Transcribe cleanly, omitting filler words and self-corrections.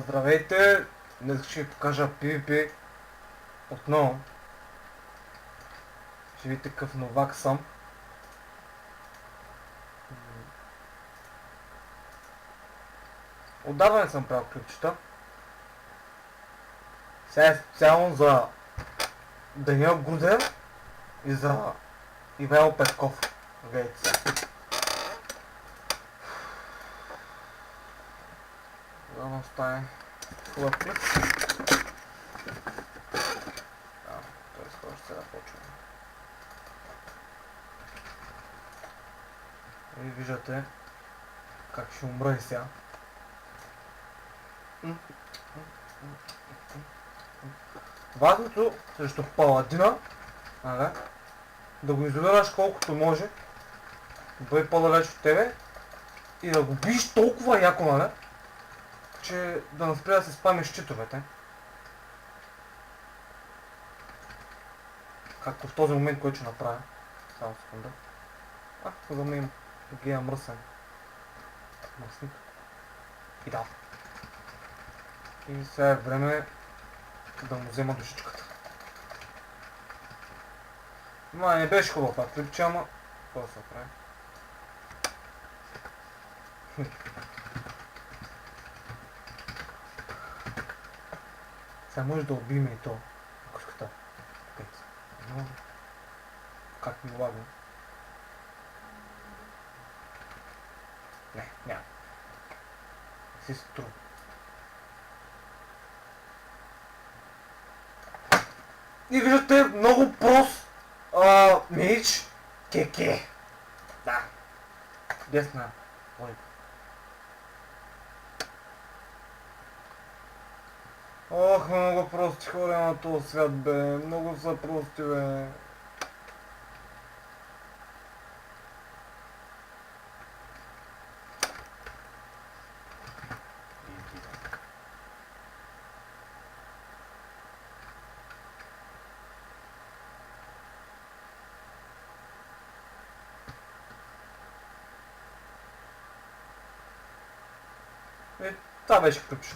Здравейте! Днес ще ви покажа PvP отново. Ще видите какъв новак съм. Отдавна не съм правил клипчета. Сега е специално за Даниел Грудев и за Ивайло Петков. Гледайте сега. За да стане хубав клип. Той скоро ще се започва. И виждате как ще умра и сега. Важното срещу паладина да го изолираш колкото може, да бъде по-далеч от тебе и да го биеш толкова яко, че да не спре да се спами щитовете. Както в този момент, който ще направя. Само секунда. За мен гея мръсен. Мръсник. И да. И сега е време да му взема душичката. Не беше хубаво това клипче, ама какво да се прави? Сега може да убием и то. Куската. Но как ми лага? Не, няма. Си струва. И виждате много прост меч кеке. Да. Десна лойка. Ох, много прости хора на този свят, бе. Много са прости, бе. Това беше ключ.